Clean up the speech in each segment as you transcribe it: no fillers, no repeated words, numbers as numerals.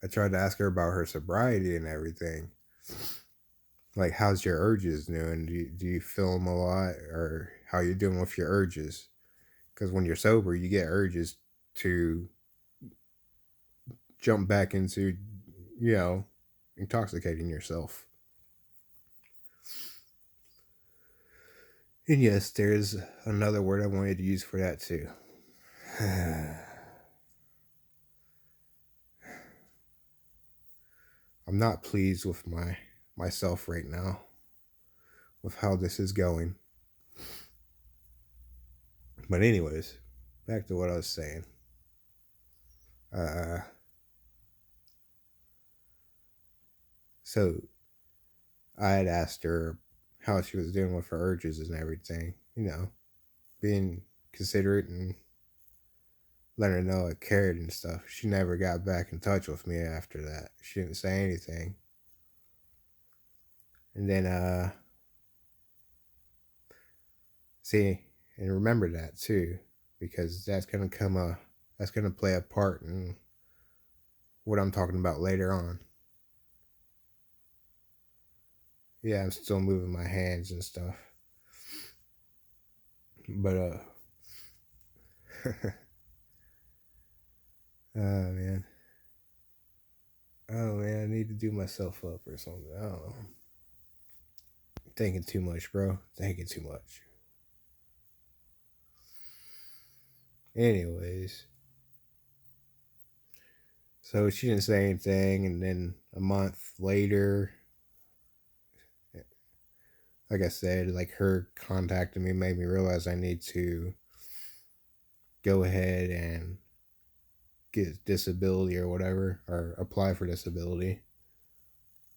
I tried to ask her about her sobriety and everything. Like, how's your urges doing? Do you feel them a lot, or how you doing with your urges? Because when you're sober, you get urges to jump back into, you know, intoxicating yourself. And yes, there's another word I wanted to use for that too. I'm not pleased with myself right now with how this is going. But anyways, back to what I was saying. Uh, so I had asked her how she was doing with her urges and everything. Being considerate and letting her know I cared and stuff. She never got back in touch with me after that. She didn't say anything. And then see, and remember that too, because that's gonna play a part in what I'm talking about later on. Yeah, I'm still moving my hands and stuff. But oh man. Oh man, I need to do myself up or something. I don't know. Thinking too much, bro. Thinking too much. Anyways, so she didn't say anything, and then a month later, like I said, like her contacting me made me realize I need to go ahead and get disability or whatever, or apply for disability,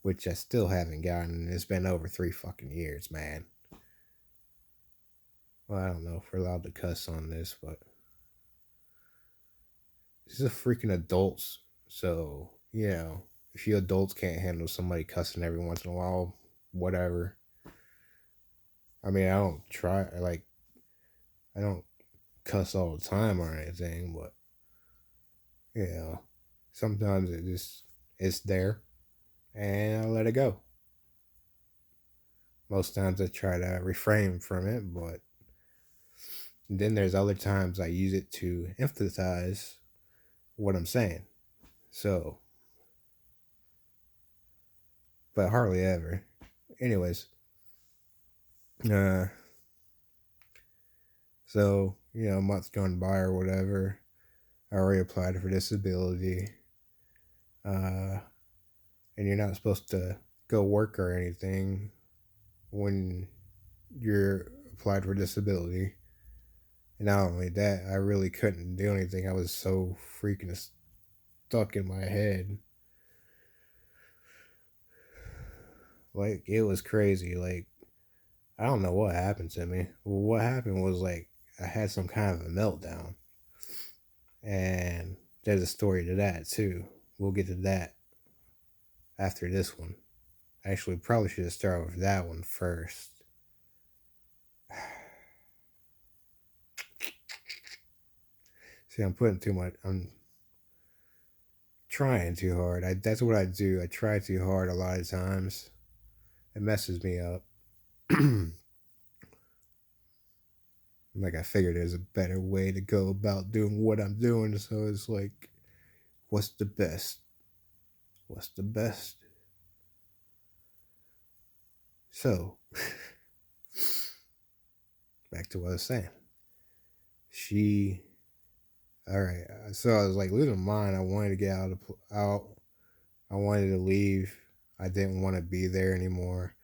which I still haven't gotten. It's been over 3 fucking years, man. Well, I don't know if we're allowed to cuss on this, but this is a freaking adults. So, if you adults can't handle somebody cussing every once in a while, whatever. I mean, I don't cuss all the time or anything, but, you know, sometimes it's there and I let it go. Most times I try to refrain from it, but then there's other times I use it to emphasize what I'm saying. So, but hardly ever. Anyways, uh, so months gone by or whatever, I already applied for disability, uh, and you're not supposed to go work or anything when you're applied for disability. And not only that, I really couldn't do anything. I was so freaking stuck in my head. Like, it was crazy. Like, I don't know what happened to me. What happened was, like, I had some kind of a meltdown. And there's a story to that, too. We'll get to that after this one. Actually, probably should have started with that one first. See, I'm trying too hard. That's what I do. I try too hard a lot of times. It messes me up. Like, I figured there's a better way to go about doing what I'm doing. So it's like, what's the best? What's the best? So, back to what I was saying. She, all right. So I was like losing my mind. I wanted to get out. I wanted to leave. I didn't want to be there anymore.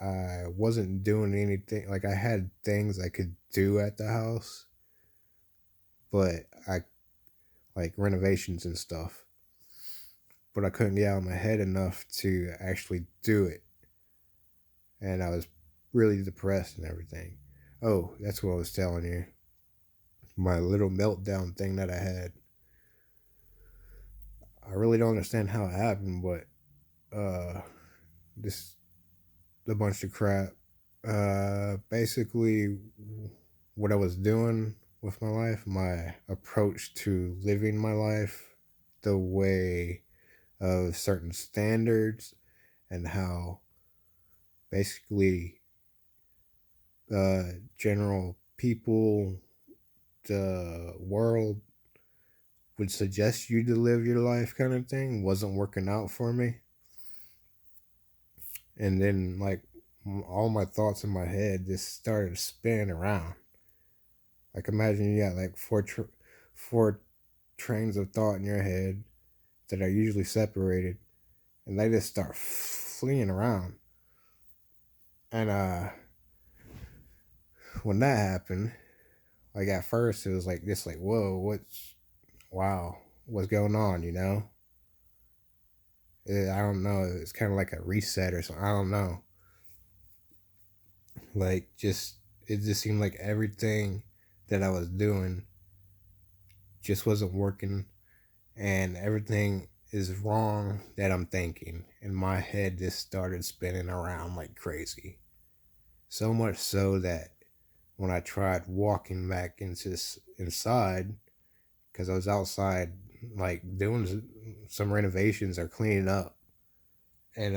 I wasn't doing anything. Like, I had things I could do at the house, but I like renovations and stuff. But I couldn't get out of my head enough to actually do it. And I was really depressed and everything. Oh, that's what I was telling you. My little meltdown thing that I had. I really don't understand how it happened, but this a bunch of crap. Basically, what I was doing with my life, my approach to living my life, the way of certain standards and how basically general people, the world would suggest you to live your life kind of thing wasn't working out for me. And then, like, all my thoughts in my head just started spinning around. Like, imagine you got like four trains of thought in your head that are usually separated, and they just start fleeing around. And when that happened, like at first it was like this, like, whoa, wow, what's going on? I don't know. It's kind of like a reset or something. I don't know. Like, it just seemed like everything that I was doing just wasn't working, and everything is wrong that I'm thinking, and my head just started spinning around like crazy. So much so that when I tried walking back inside, because I was outside like doing some renovations or cleaning up, and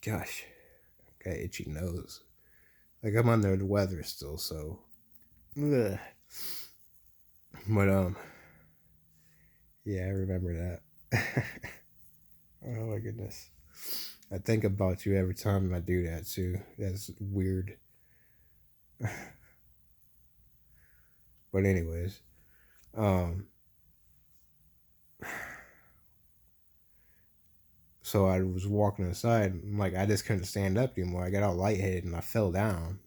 gosh, got itchy nose. Like, I'm under the weather still, so ugh. But yeah, I remember that. Oh my goodness. I think about you every time I do that too. That's weird. But anyways, um so I was walking inside, and, like, I just couldn't stand up anymore. I got all lightheaded and I fell down.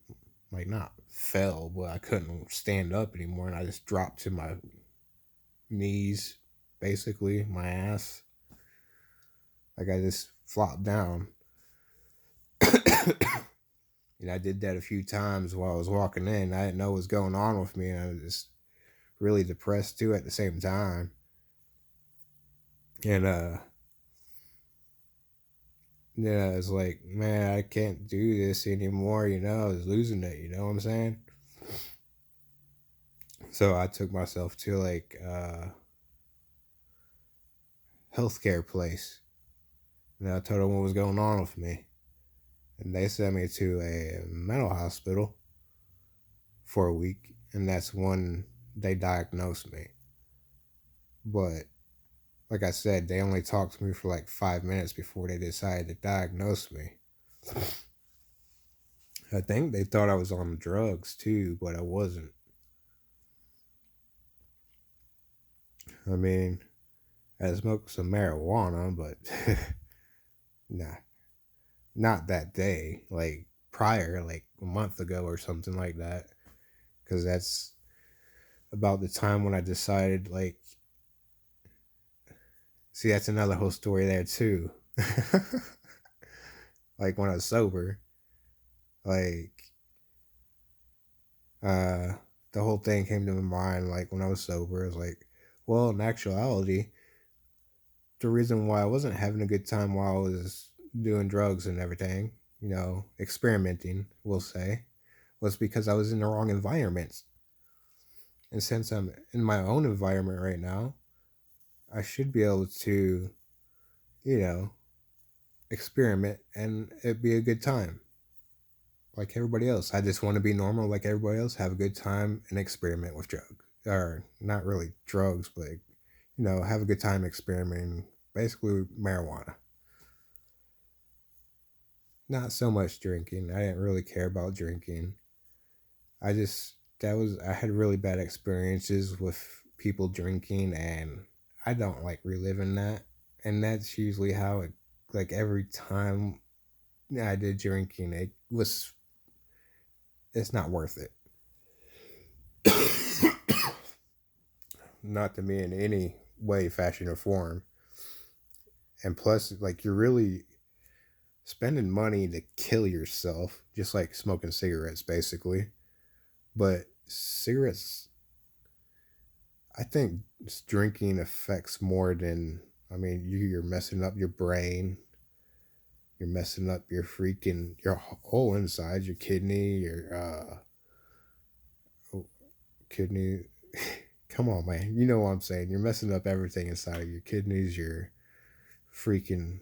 Like, not fell, but I couldn't stand up anymore, and I just dropped to my knees, basically, my ass. Like, I just flopped down. And I did that a few times while I was walking in. I didn't know what was going on with me, and I was just really depressed too at the same time. And yeah, it's like, man, I can't do this anymore. I was losing it. You know what I'm saying? So I took myself to like healthcare place, and I told them what was going on with me, and they sent me to a mental hospital for a week, and that's when they diagnosed me. But like I said, they only talked to me for like 5 minutes before they decided to diagnose me. I think they thought I was on drugs too, but I wasn't. I mean, I smoked some marijuana, but nah, not that day. Like prior, like a month ago or something like that. Because that's about the time when I decided, like, see, that's another whole story there too. Like when I was sober, like, uh, the whole thing came to my mind. Like when I was sober, I was like, well, in actuality, the reason why I wasn't having a good time while I was doing drugs and everything, experimenting, we'll say, was because I was in the wrong environments. And since I'm in my own environment right now, I should be able to, you know, experiment and it be a good time like everybody else. I just want to be normal like everybody else, have a good time and experiment with drugs. Or not really drugs, but, have a good time experimenting, basically marijuana. Not so much drinking. I didn't really care about drinking. I had really bad experiences with people drinking, and I don't like reliving that. And that's usually how it, like, every time I did drinking, it's not worth it. Not to me in any way, fashion, or form. And plus, like, you're really spending money to kill yourself, just like smoking cigarettes, basically. But cigarettes, I think drinking affects more than, I mean, you're messing up your brain. You're messing up your whole inside, your kidney. Come come on, man. You know what I'm saying? You're messing up everything inside of your kidneys, your freaking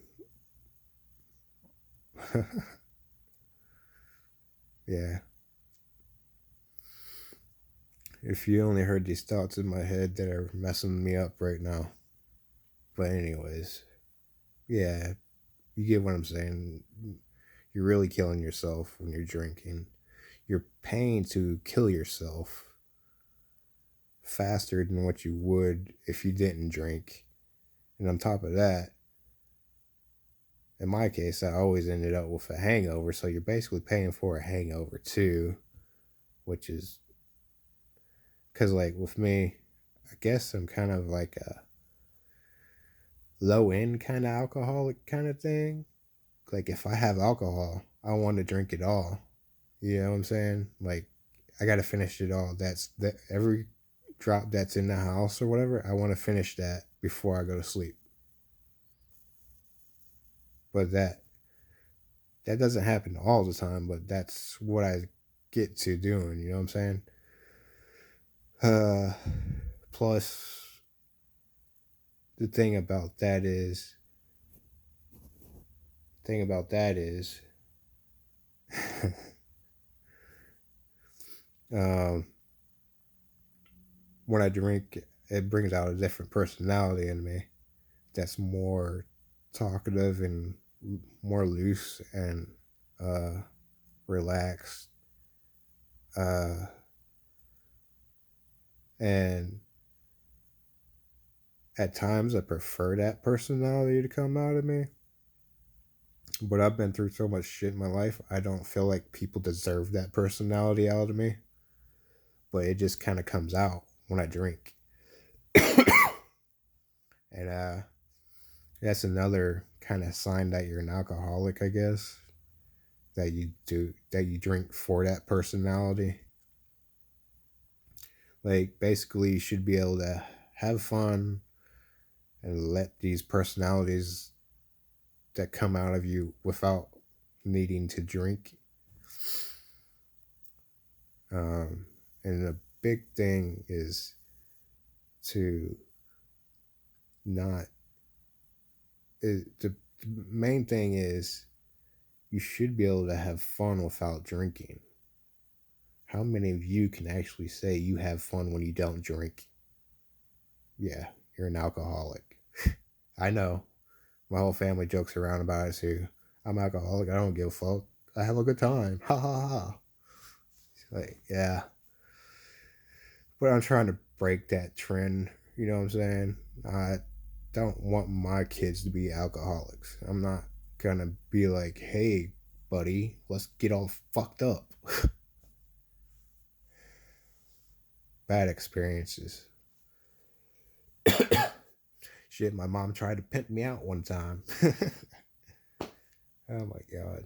yeah. If you only heard these thoughts in my head that are messing me up right now. But anyways, yeah, you get what I'm saying. You're really killing yourself when you're drinking. You're paying to kill yourself faster than what you would if you didn't drink. And on top of that, in my case, I always ended up with a hangover. So you're basically paying for a hangover too, which is because, like, with me, I guess I'm kind of like a low end kind of alcoholic kind of thing. Like, if I have alcohol, I want to drink it all. You know what I'm saying? Like, I got to finish it all. That's that every drop that's in the house or whatever, I want to finish that before I go to sleep. But that doesn't happen all the time, but that's what I get to doing, you know what I'm saying? Uh plus the thing about that is um when I drink it brings out a different personality in me that's more talkative and more loose and uh relaxed. Uh and at times I prefer that personality to come out of me. But I've been through so much shit in my life, I don't feel like people deserve that personality out of me. But it just kind of comes out when I drink. And that's another kind of sign that you're an alcoholic, I guess. That you drink for that personality. Like, basically you should be able to have fun and let these personalities that come out of you without needing to drink. And the big thing is to not. The main thing is you should be able to have fun without drinking. How many of you can actually say you have fun when you don't drink? Yeah, you're an alcoholic. I know. My whole family jokes around about it too. I'm alcoholic. I don't give a fuck. I have a good time. Ha ha ha. Like, yeah. But I'm trying to break that trend. You know what I'm saying? I don't want my kids to be alcoholics. I'm not gonna be like, hey, buddy, let's get all fucked up. Bad experiences. Shit, my mom tried to pimp me out one time. Oh my god.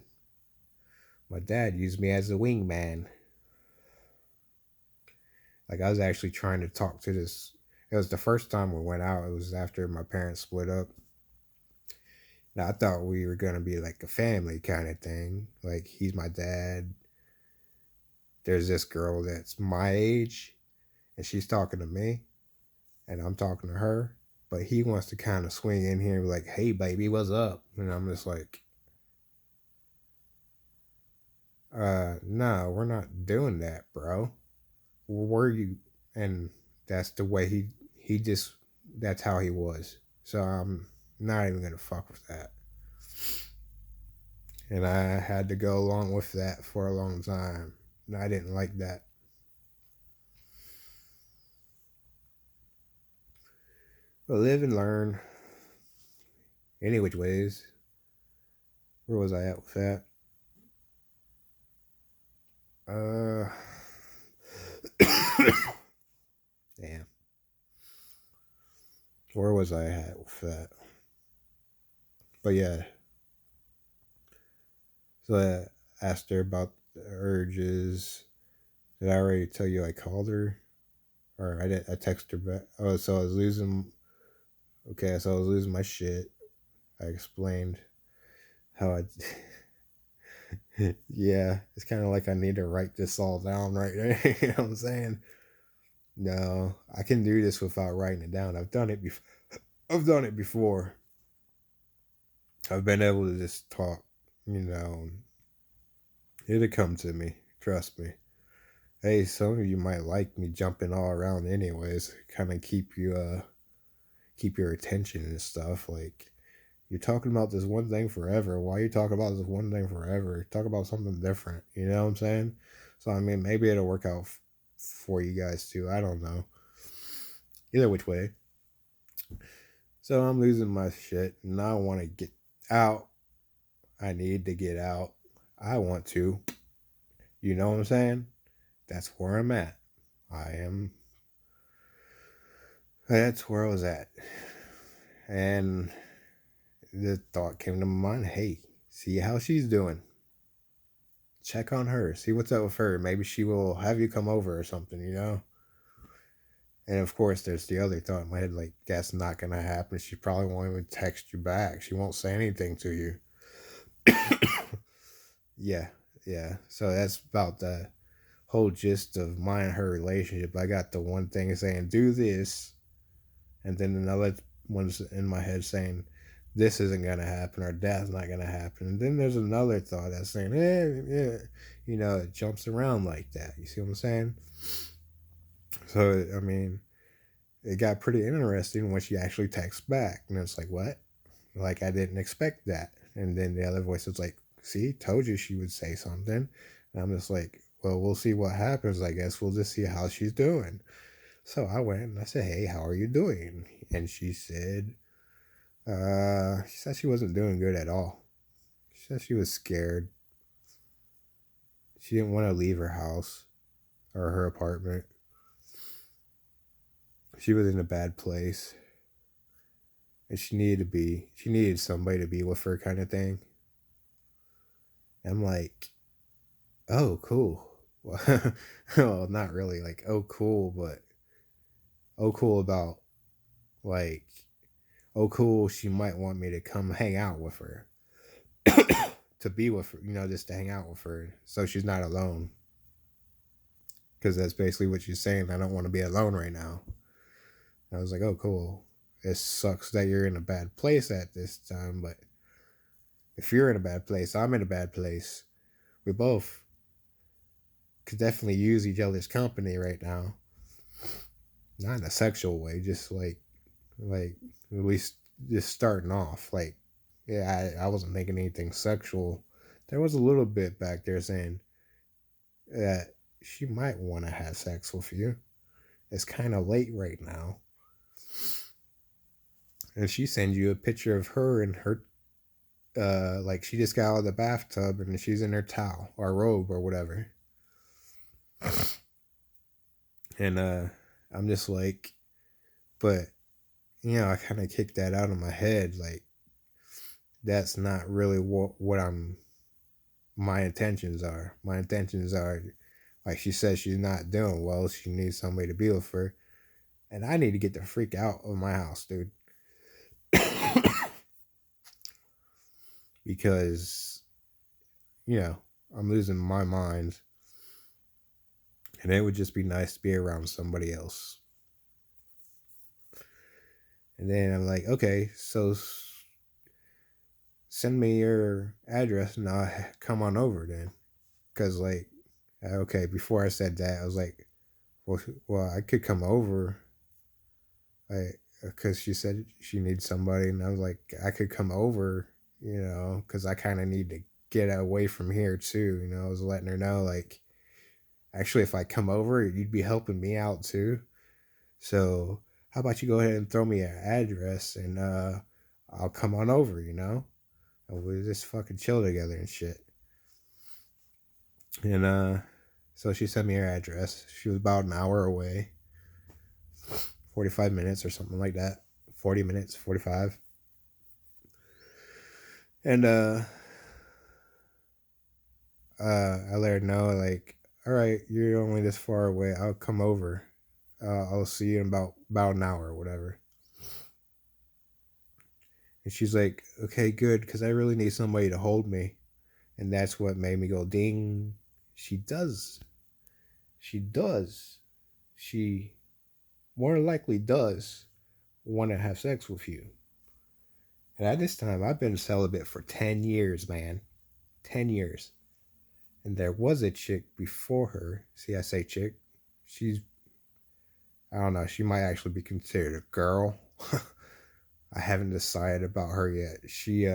My dad used me as a wingman. Like, I was actually trying to talk to this. It was the first time we went out. It was after my parents split up. Now, I thought we were gonna be like a family kind of thing. Like, he's my dad. There's this girl that's my age, and she's talking to me, and I'm talking to her. But he wants to kind of swing in here and be like, "Hey, baby, what's up?" And I'm just like, no, we're not doing that, bro. Where you?" And that's the way he just that's how he was. So I'm not even gonna fuck with that. And I had to go along with that for a long time. And I didn't like that. But live and learn. Any which ways. Where was I at with that? Uh, damn. Where was I at with that? But yeah. So I asked her about the urges. Did I already tell you I called her? Or I did I texted her back. Oh, so I was losing okay, so I was losing my shit. I explained how I yeah, it's kind of like I need to write this all down right there. You know what I'm saying? No, I can do this without writing it down. I've done it before. I've done it before. I've been able to just talk, you know. It'll come to me. Trust me. Hey, some of you might like me jumping all around anyways. Kind of keep your attention and stuff. Like you're talking about this one thing forever. Why are you talking about this one thing forever? Talk about something different. You know what I'm saying? So I mean, maybe it'll work out for you guys too. I don't know. Either which way. So I'm losing my shit, and I want to get out. I need to get out. I want to. You know what I'm saying? That's where I'm at. I am. That's where I was at. And the thought came to my mind, hey, see how she's doing. Check on her. See what's up with her. Maybe she will have you come over or something, you know? And of course, there's the other thought in my head, like, that's not going to happen. She probably won't even text you back. She won't say anything to you. Yeah, yeah. So that's about the whole gist of my and her relationship. I got the one thing saying, do this. And then another one's in my head saying, this isn't going to happen or that's not going to happen. And then there's another thought that's saying, yeah, you know, it jumps around like that. You see what I'm saying? So, I mean, it got pretty interesting when she actually texts back. And it's like, what? Like, I didn't expect that. And then the other voice was like, see, told you she would say something. And I'm just like, well, we'll see what happens. I guess we'll just see how she's doing. So I went and I said, hey, how are you doing? And she said she wasn't doing good at all. She said she was scared. She didn't want to leave her house or her apartment. She was in a bad place. And she needed somebody to be with her kind of thing. And I'm like, oh, cool. Well, not really like, oh, cool, but oh, cool about like, oh, cool, she might want me to come hang out with her, to be with her, you know, just to hang out with her so she's not alone. Because that's basically what she's saying. I don't want to be alone right now. And I was like, oh, cool. It sucks that you're in a bad place at this time, but if you're in a bad place, I'm in a bad place. We both could definitely use each other's company right now. Not in a sexual way, just like at least just starting off. Like, yeah, I wasn't thinking anything sexual. There was a little bit back there saying that she might want to have sex with you. It's kind of late right now. And she sends you a picture of her in her, like she just got out of the bathtub and she's in her towel or robe or whatever. And I'm just like, but, you know, I kind of kicked that out of my head. Like, that's not really what my intentions are. My intentions are, like she says, she's not doing well. She needs somebody to be with her. And I need to get the freak out of my house, dude. Because, you know, I'm losing my mind. And it would just be nice to be around somebody else. And then I'm like, okay, so send me your address and I'll come on over then. Because, like, okay, before I said that, I was like, well, I could come over. Because she said she needs somebody. And I was like, I could come over, you know, because I kind of need to get away from here too. You know, I was letting her know, like, actually, if I come over, you'd be helping me out too. So how about you go ahead and throw me an address and I'll come on over, you know? And we'll just fucking chill together and shit. And so she sent me her address. She was about an hour away. 45 minutes or something like that. 40 minutes, 45. And I let her know, like, all right, you're only this far away. I'll come over. I'll see you in about an hour or whatever. And she's like, okay, good, because I really need somebody to hold me. And that's what made me go, ding. She does. She does. She more likely does want to have sex with you. And at this time, I've been celibate for 10 years, man. 10 years. And there was a chick before her. See, I say chick. She's, I don't know, she might actually be considered a girl. I haven't decided about her yet. She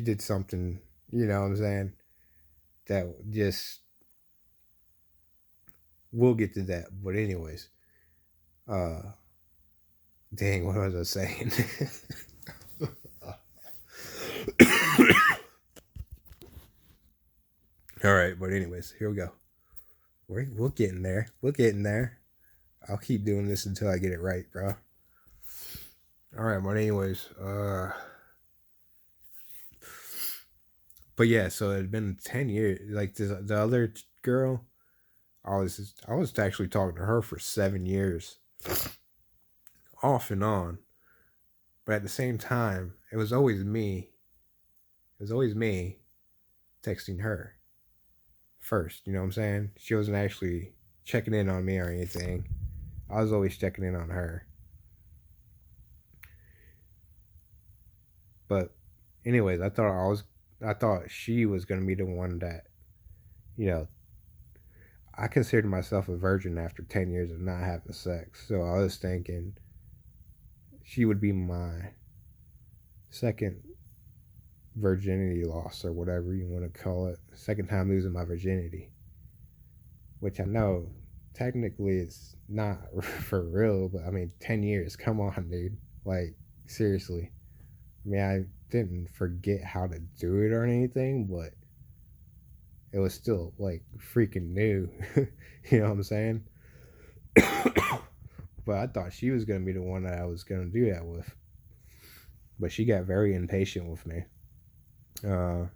did something, you know what I'm saying, that just, we'll get to that. But anyways, uh dang, what was I saying? All right, but anyways, here we go. We're getting there. We're getting there. I'll keep doing this until I get it right, bro. All right, but anyways, but yeah, so it had been 10 years. Like the other girl, I was actually talking to her for 7 years, off and on. But at the same time, it was always me. It was always me texting her first. You know what I'm saying? She wasn't actually checking in on me or anything. I was always checking in on her. But anyways, I thought she was gonna be the one that, you know, I considered myself a virgin after 10 years of not having sex. So I was thinking she would be my second virginity loss or whatever you want to call it. Second time losing my virginity. Which I know technically it's not for real, but I mean 10 years, come on, dude. Like, seriously. I mean, I didn't forget how to do it or anything, but it was still like freaking new. You know what I'm saying? But I thought she was gonna be the one that I was gonna do that with. But she got very impatient with me. Uh,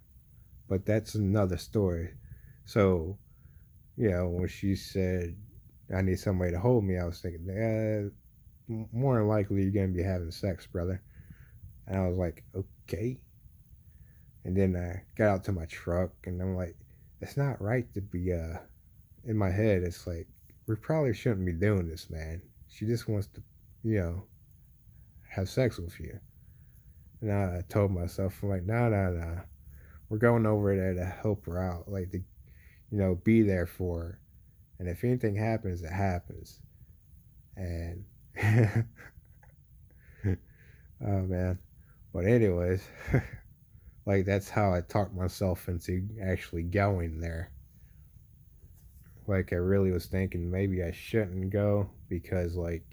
but that's another story. So, you know, when she said I need somebody to hold me, I was thinking, more than likely you're gonna be having sex, brother. And I was like, okay. And then I got out to my truck, and I'm like, it's not right to be in my head. It's like we probably shouldn't be doing this, man. She just wants to, you know, have sex with you. And I told myself, I'm like, no, no, no. We're going over there to help her out, like to, you know, be there for her. And if anything happens, it happens. And oh man. But anyways, like that's how I talked myself into actually going there. Like I really was thinking maybe I shouldn't go because like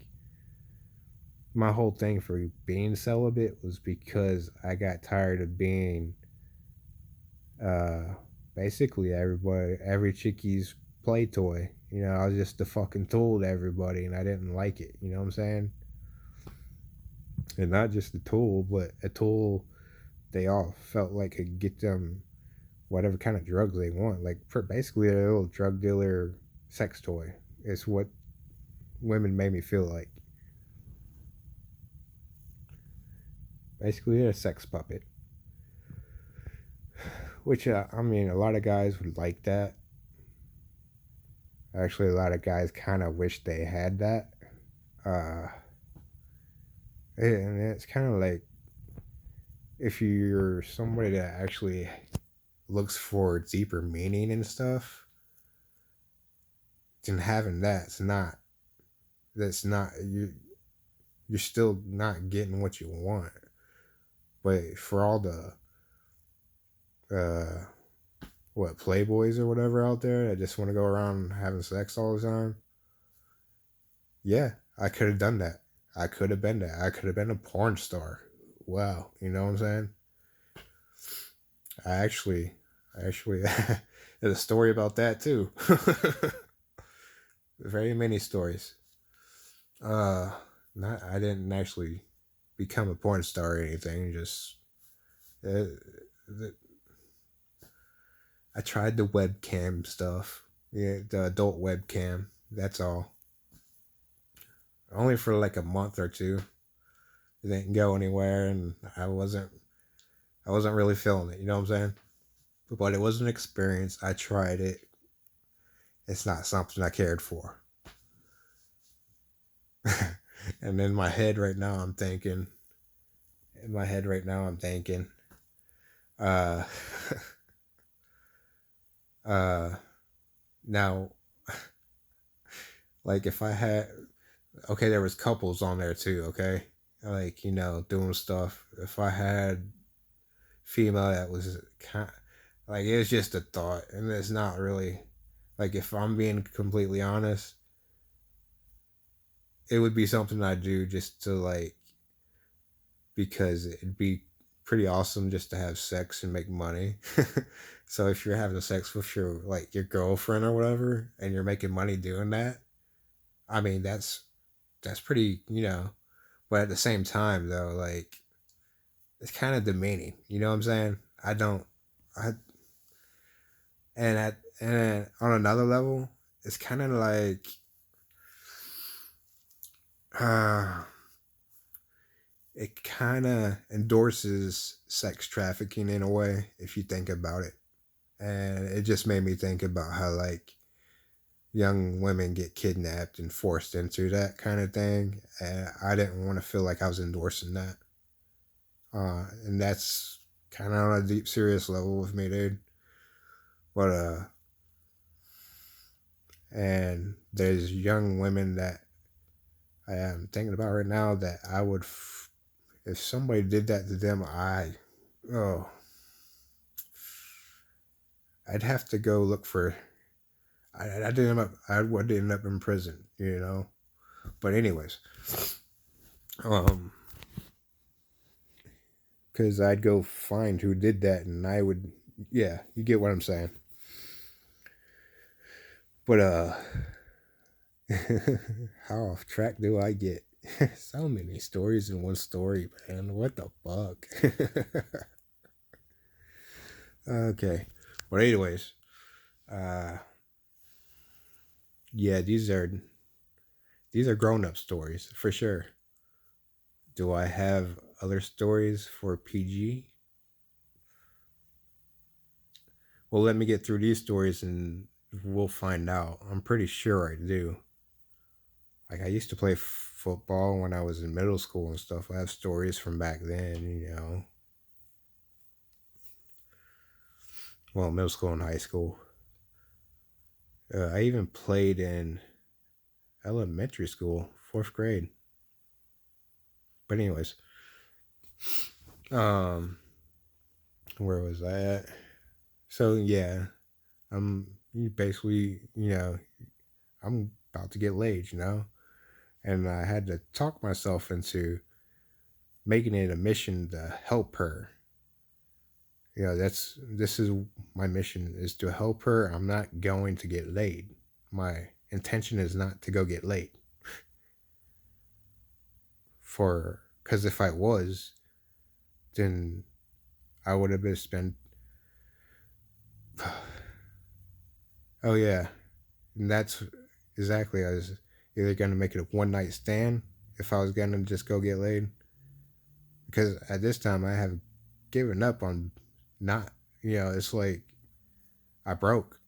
my whole thing for being celibate was because I got tired of being uh basically every chickie's play toy. You know, I was just the fucking tool to everybody and I didn't like it, you know what I'm saying? And not just a tool, but a tool they all felt like could get them whatever kind of drugs they want. Like for basically a little drug dealer sex toy. It's what women made me feel like. Basically a sex puppet. Which I mean, a lot of guys would like that. Actually, a lot of guys kind of wish they had that. Uh, and it's kind of like if you're somebody that actually looks for deeper meaning and stuff, then having that's not you're still not getting what you want. But for all the uh what playboys or whatever out there that just want to go around having sex all the time, yeah, I could have done that. I could have been that. I could have been a porn star. Wow, you know what I'm saying? I actually there's a story about that too. Very many stories. Uh, not I didn't actually become a porn star or anything. Just uh, the, I tried the webcam stuff. Yeah, the adult webcam. That's all. Only for like a month or two. It didn't go anywhere, and I wasn't really feeling it. You know what I'm saying? But it was an experience. I tried it. It's not something I cared for. And in my head right now, I'm thinking. In my head right now, I'm thinking. Uh, uh, now, like if I had, okay, there was couples on there too. Okay, like doing stuff. If I had female that was like it was just a thought, and it's not really like if I'm being completely honest, it would be something I do just to like because it'd be pretty awesome just to have sex and make money. So if you're having sex with your girlfriend or whatever and you're making money doing that, I mean that's pretty, but at the same time though, like it's kind of demeaning, you know what I'm saying? I don't I and on another level, it's kind of like uh it kind of endorses sex trafficking in a way if you think about it. And it just made me think about how like young women get kidnapped and forced into that kind of thing, and I didn't want to feel like I was endorsing that. And that's kind of on a deep serious level with me, dude. But and there's young women that I am thinking about right now that I would if somebody did that to them, oh I'd have to go look for. I would end up in prison, you know. But anyways, um, because I'd go find who did that, and I would, yeah, you get what I'm saying. But how off track do I get? So many stories in one story, man. What the fuck? Okay, but anyways, uh, yeah, these are grown up stories for sure. Do I have other stories for PG? Well, let me get through these stories and we'll find out. I'm pretty sure I do. Like, I used to play football when I was in middle school and stuff. I have stories from back then. Well, middle school and high school. I even played in elementary school, fourth grade. But, anyways, um, where was I at? So, yeah, I'm basically, I'm about to get laid. And I had to talk myself into making it a mission to help her. This is my mission is to help her. I'm not going to get laid. My intention is not to go get laid. For because if I was, then I would have been spent. Oh yeah, and that's exactly. I was either gonna make it a one night stand if I was gonna just go get laid, because at this time I have given up on not. It's like I broke.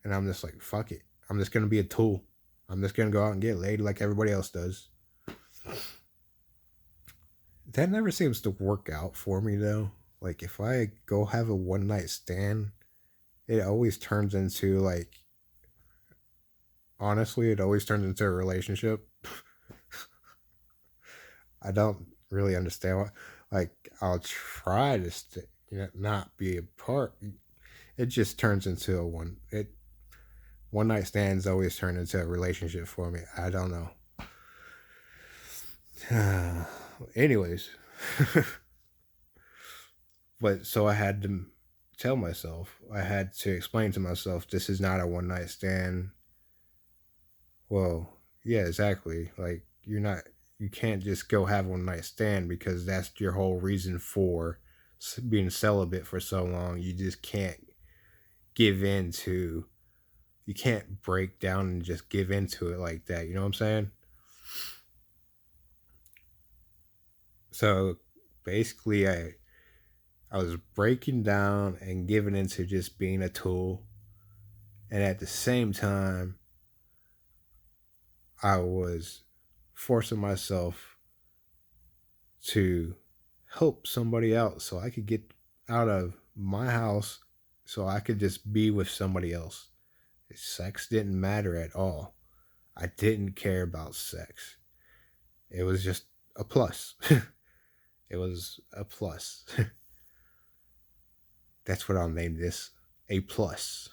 And I'm just like, fuck it. I'm just gonna be a tool. I'm just gonna go out and get laid like everybody else does. That never seems to work out for me though. Like if I go have a one night stand, it always turns into like honestly, it always turns into a relationship. I don't really understand what like I'll try to not be a part. It just turns into a one night stands always turn into a relationship for me. I don't know. Anyways, but so I had to tell myself, I had to explain to myself, this is not a one night stand. Well, yeah, exactly. Like you can't just go have one night stand because that's your whole reason for being celibate for so long. You just can't give in to, you can't break down and just give into it like that. You know what I'm saying? So basically, I was breaking down and giving into just being a tool. And at the same time, I was forcing myself to help somebody else so I could get out of my house so I could just be with somebody else. Sex didn't matter at all. I didn't care about sex. It was just a plus. It was a plus. That's what I'll name this, a plus.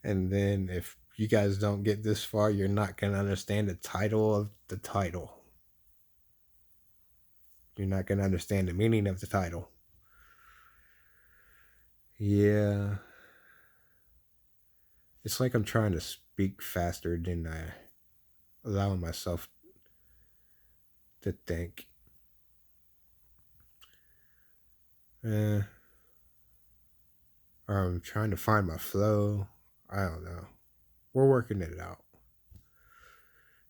And then if you guys don't get this far, you're not going to understand the title of the title. You're not going to understand the meaning of the title. Yeah. It's like I'm trying to speak faster than I allow myself to think. Or I'm trying to find my flow. I don't know. We're working it out.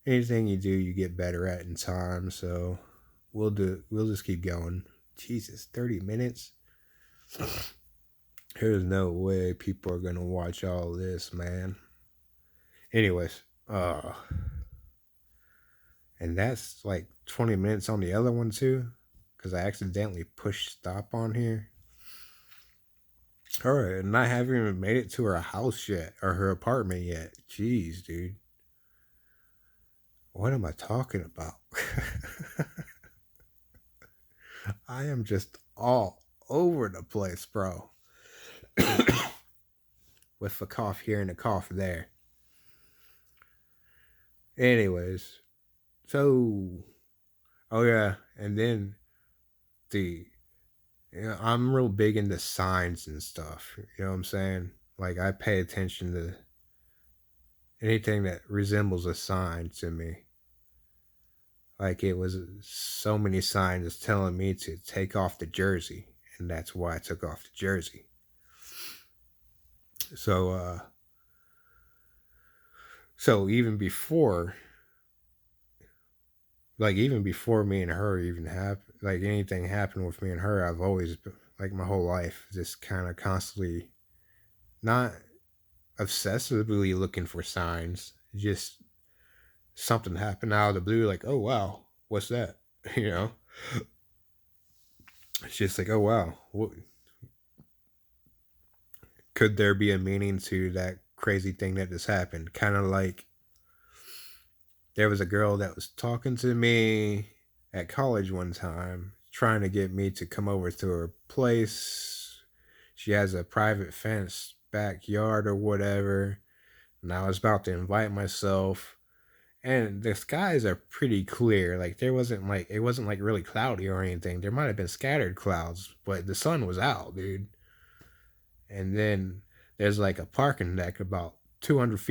Anything you do, you get better at in time. So we'll just keep going. Jesus, 30 minutes. There's no way people are gonna watch all this, man. Anyways, and that's like 20 minutes on the other one too, because I accidentally pushed stop on here. All right, and I haven't even made it to her house yet, or her apartment yet. Jeez, dude. What am I talking about? I am just all over the place, bro. With a cough here and a cough there. Anyways, so, oh yeah, and then I'm real big into signs and stuff. You know what I'm saying? Like I pay attention to anything that resembles a sign to me. Like it was so many signs telling me to take off the jersey, and that's why I took off the jersey. So so even before me and her even happened, like anything happened with me and her, I've always like my whole life just kind of constantly not obsessively looking for signs, just something happened out of the blue, like, oh wow, what's that? You know, it's just like, oh wow, what could there be a meaning to that crazy thing that just happened? Kind of like there was a girl that was talking to me at college one time, trying to get me to come over to her place. She has a private fence backyard or whatever. And I was about to invite myself. And the skies are pretty clear. Like it wasn't like really cloudy or anything. There might have been scattered clouds, but the sun was out, dude. And then there's like a parking deck about 200 feet